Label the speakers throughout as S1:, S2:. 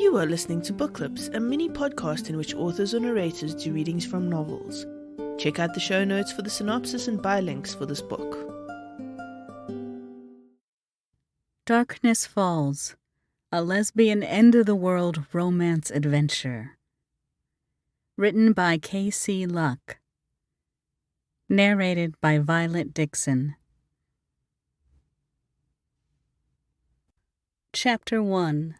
S1: You are listening to Book Clips, a mini podcast in which authors or narrators do readings from novels. Check out the show notes for the synopsis and buy links for this book.
S2: Darkness Falls, a lesbian end-of-the-world romance adventure. Written by K.C. Luck. Narrated by Violet Dixon. Chapter 1.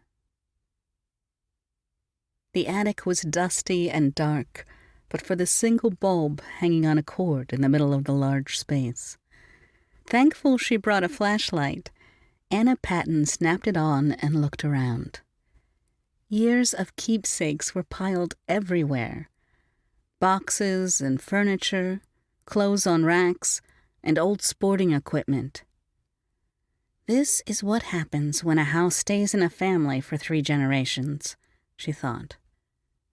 S2: The attic was dusty and dark, but for the single bulb hanging on a cord in the middle of the large space. Thankful she brought a flashlight, Anna Patton snapped it on and looked around. Years of keepsakes were piled everywhere. Boxes and furniture, clothes on racks, and old sporting equipment. This is what happens when a house stays in a family for 3 generations, she thought,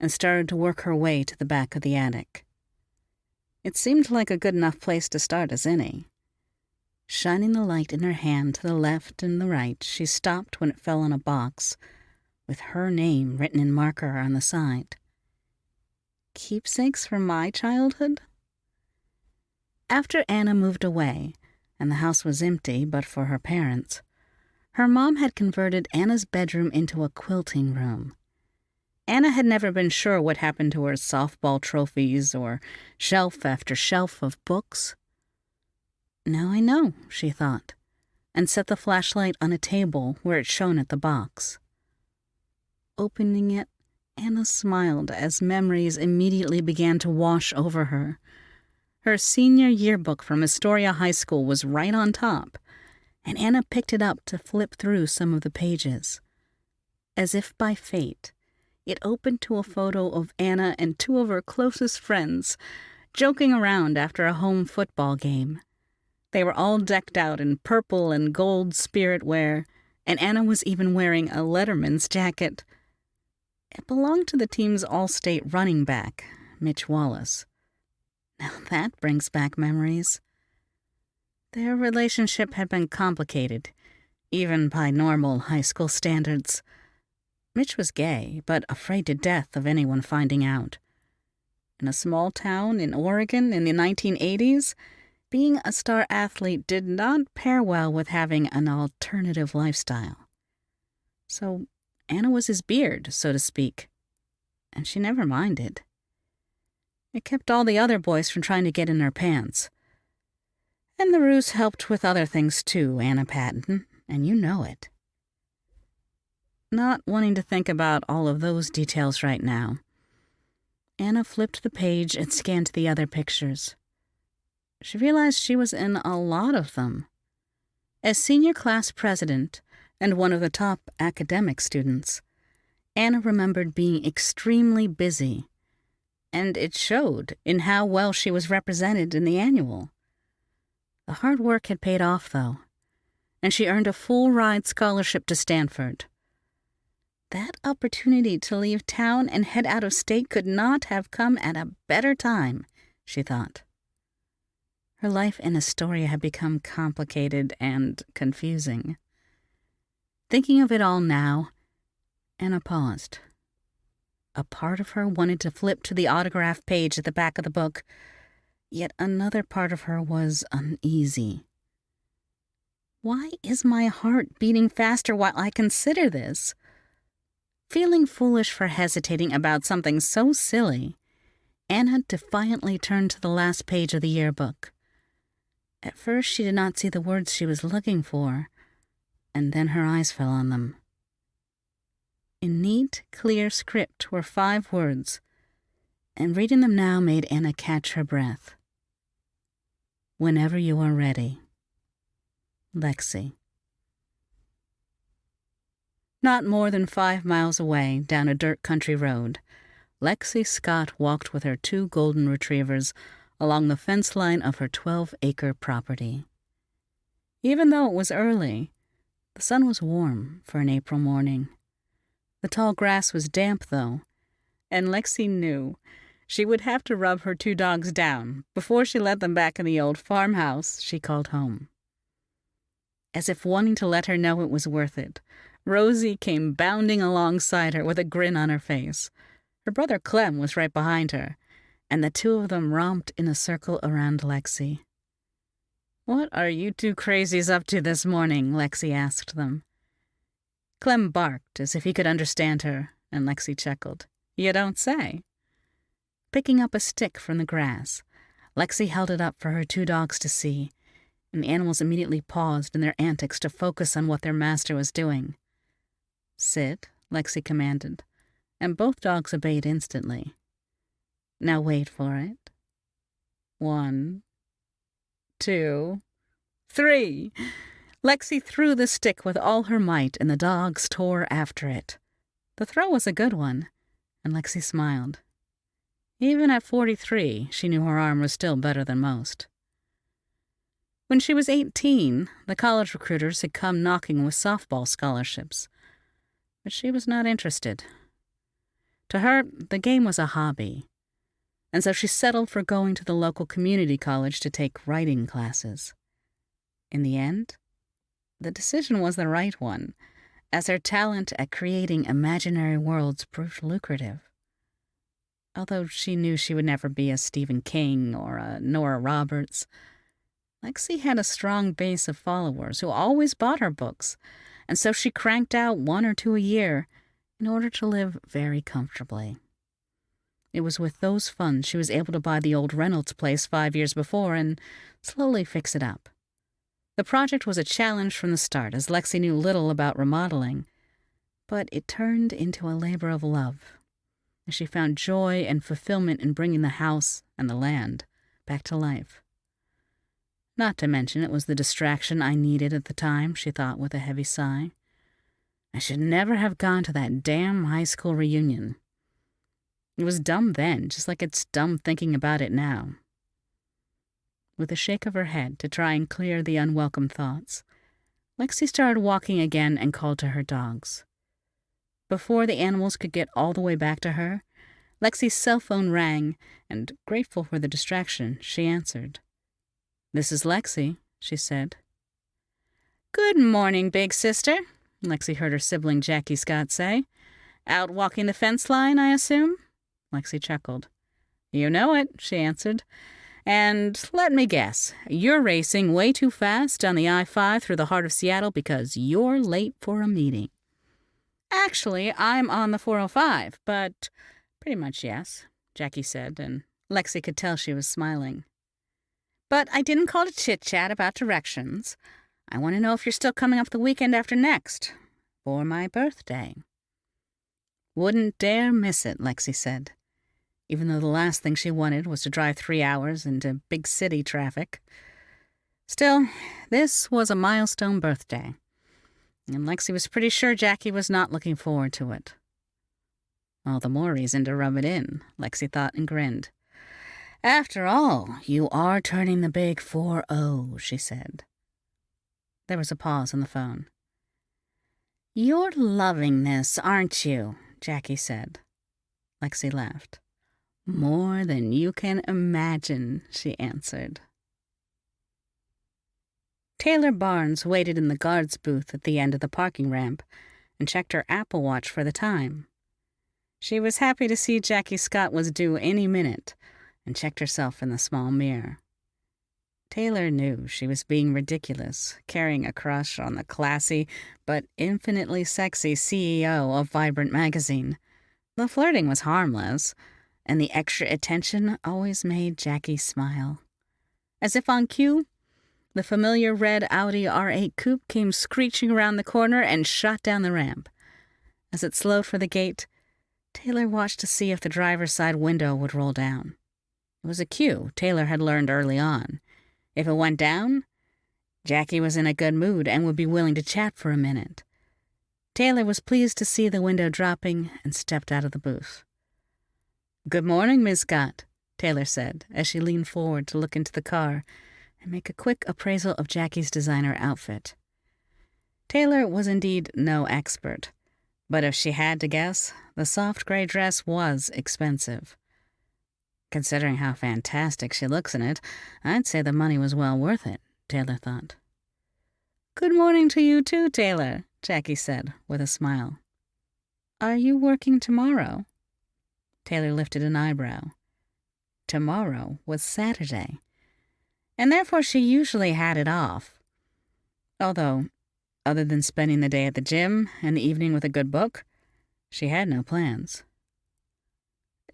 S2: and started to work her way to the back of the attic. It seemed like a good enough place to start as any. Shining the light in her hand to the left and the right, she stopped when it fell on a box, with her name written in marker on the side. Keepsakes from my childhood? After Anna moved away, and the house was empty but for her parents, her mom had converted Anna's bedroom into a quilting room. Anna had never been sure what happened to her softball trophies or shelf after shelf of books. Now I know, she thought, and set the flashlight on a table where it shone at the box. Opening it, Anna smiled as memories immediately began to wash over her. Her senior yearbook from Astoria High School was right on top, and Anna picked it up to flip through some of the pages. As if by fate, it opened to a photo of Anna and 2 of her closest friends, joking around after a home football game. They were all decked out in purple and gold spirit wear, and Anna was even wearing a Letterman's jacket. It belonged to the team's all-state running back, Mitch Wallace. Now that brings back memories. Their relationship had been complicated, even by normal high school standards. Mitch was gay, but afraid to death of anyone finding out. In a small town in Oregon in the 1980s, being a star athlete did not pair well with having an alternative lifestyle. So Anna was his beard, so to speak, and she never minded. It kept all the other boys from trying to get in her pants. And the ruse helped with other things too, Anna Patton, and you know it. Not wanting to think about all of those details right now, Anna flipped the page and scanned the other pictures. She realized she was in a lot of them. As senior class president and one of the top academic students, Anna remembered being extremely busy, and it showed in how well she was represented in the annual. The hard work had paid off, though, and she earned a full-ride scholarship to Stanford. That opportunity to leave town and head out of state could not have come at a better time, she thought. Her life in Astoria had become complicated and confusing. Thinking of it all now, Anna paused. A part of her wanted to flip to the autograph page at the back of the book, yet another part of her was uneasy. Why is my heart beating faster while I consider this? Feeling foolish for hesitating about something so silly, Anna defiantly turned to the last page of the yearbook. At first she did not see the words she was looking for, and then her eyes fell on them. In neat, clear script were 5 words, and reading them now made Anna catch her breath. Whenever you are ready. Lexi. Not more than 5 miles away, down a dirt country road, Lexi Scott walked with her 2 golden retrievers along the fence line of her 12-acre property. Even though it was early, the sun was warm for an April morning. The tall grass was damp, though, and Lexi knew she would have to rub her 2 dogs down before she let them back in the old farmhouse she called home. As if wanting to let her know it was worth it, Rosie came bounding alongside her with a grin on her face. Her brother Clem was right behind her, and the two of them romped in a circle around Lexi. "What are you two crazies up to this morning?" Lexi asked them. Clem barked as if he could understand her, and Lexi chuckled. "You don't say." Picking up a stick from the grass, Lexi held it up for her two dogs to see, and the animals immediately paused in their antics to focus on what their master was doing. "Sit," Lexi commanded, and both dogs obeyed instantly. "Now wait for it. 1, 2, 3. Lexi threw the stick with all her might, and the dogs tore after it. The throw was a good one, and Lexi smiled. Even at 43, she knew her arm was still better than most. When she was 18, the college recruiters had come knocking with softball scholarships, but she was not interested. To her, the game was a hobby, and so she settled for going to the local community college to take writing classes. In the end, the decision was the right one, as her talent at creating imaginary worlds proved lucrative. Although she knew she would never be a Stephen King or a Nora Roberts, Lexi had a strong base of followers who always bought her books, and so she cranked out 1 or 2 a year in order to live very comfortably. It was with those funds she was able to buy the old Reynolds place 5 years before and slowly fix it up. The project was a challenge from the start, as Lexi knew little about remodeling, but it turned into a labor of love, as she found joy and fulfillment in bringing the house and the land back to life. Not to mention it was the distraction I needed at the time, she thought with a heavy sigh. I should never have gone to that damn high school reunion. It was dumb then, just like it's dumb thinking about it now. With a shake of her head to try and clear the unwelcome thoughts, Lexi started walking again and called to her dogs. Before the animals could get all the way back to her, Lexi's cell phone rang, and, grateful for the distraction, she answered. "This is Lexi," she said. "Good morning, big sister," Lexi heard her sibling Jackie Scott say. "Out walking the fence line, I assume?" Lexi chuckled. "You know it," she answered. "And let me guess, you're racing way too fast down the I-5 through the heart of Seattle because you're late for a meeting." "Actually, I'm on the 405, but pretty much yes," Jackie said, and Lexi could tell she was smiling. "But I didn't call to chit-chat about directions. I want to know if you're still coming up the weekend after next, for my birthday." "Wouldn't dare miss it," Lexi said, even though the last thing she wanted was to drive 3 hours into big city traffic. Still, this was a milestone birthday, and Lexi was pretty sure Jackie was not looking forward to it. All the more reason to rub it in, Lexi thought and grinned. "After all, you are turning the big 4-0, she said. There was a pause on the phone. "You're loving this, aren't you?" Jackie said. Lexi laughed. "More than you can imagine," she answered. Taylor Barnes waited in the guard's booth at the end of the parking ramp and checked her Apple Watch for the time. She was happy to see Jackie Scott was due any minute, and checked herself in the small mirror. Taylor knew she was being ridiculous, carrying a crush on the classy but infinitely sexy CEO of Vibrant magazine. The flirting was harmless, and the extra attention always made Jackie smile. As if on cue, the familiar red Audi R8 coupe came screeching around the corner and shot down the ramp. As it slowed for the gate, Taylor watched to see if the driver's side window would roll down. It was a cue Taylor had learned early on. If it went down, Jackie was in a good mood and would be willing to chat for a minute. Taylor was pleased to see the window dropping and stepped out of the booth. "Good morning, Miss Scott," Taylor said as she leaned forward to look into the car and make a quick appraisal of Jackie's designer outfit. Taylor was indeed no expert, but if she had to guess, the soft gray dress was expensive. Considering how fantastic she looks in it, I'd say the money was well worth it, Taylor thought. "Good morning to you too, Taylor," Jackie said with a smile. Are you working tomorrow? Taylor lifted an eyebrow. Tomorrow was Saturday, and therefore she usually had it off. Although, other than spending the day at the gym and the evening with a good book, she had no plans.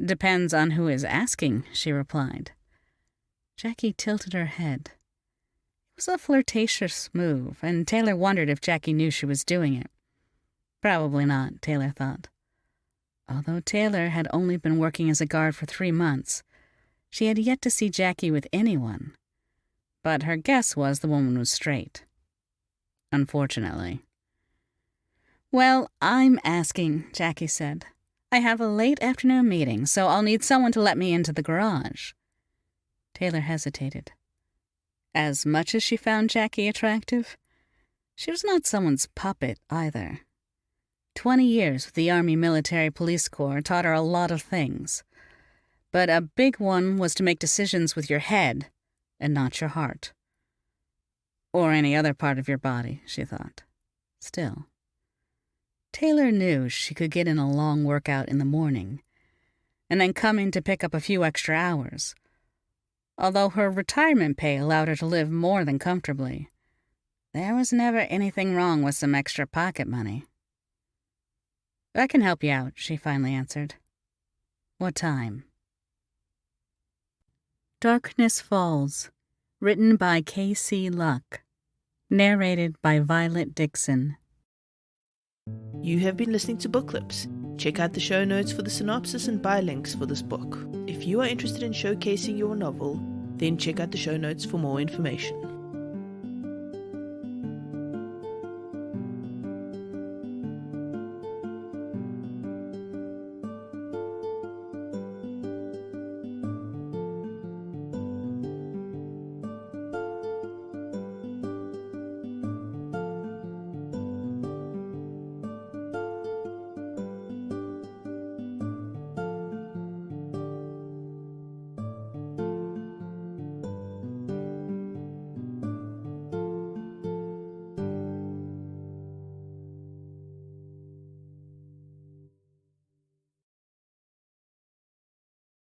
S2: Depends on who is asking, she replied. Jackie tilted her head. It was a flirtatious move, and Taylor wondered if Jackie knew she was doing it. Probably not, Taylor thought. Although Taylor had only been working as a guard for 3 months, she had yet to see Jackie with anyone. But her guess was the woman was straight. Unfortunately. Well, I'm asking, Jackie said. I have a late afternoon meeting, so I'll need someone to let me into the garage. Taylor hesitated. As much as she found Jackie attractive, she was not someone's puppet either. 20 years with the Army Military Police Corps taught her a lot of things. But a big one was to make decisions with your head and not your heart. Or any other part of your body, she thought. Still, Taylor knew she could get in a long workout in the morning and then come in to pick up a few extra hours. Although her retirement pay allowed her to live more than comfortably, there was never anything wrong with some extra pocket money. I can help you out, she finally answered. What time? Darkness Falls, written by K.C. Luck. Narrated by Violet Dixon.
S1: You have been listening to Book Clips. Check out the show notes for the synopsis and buy links for this book. If you are interested in showcasing your novel, then check out the show notes for more information.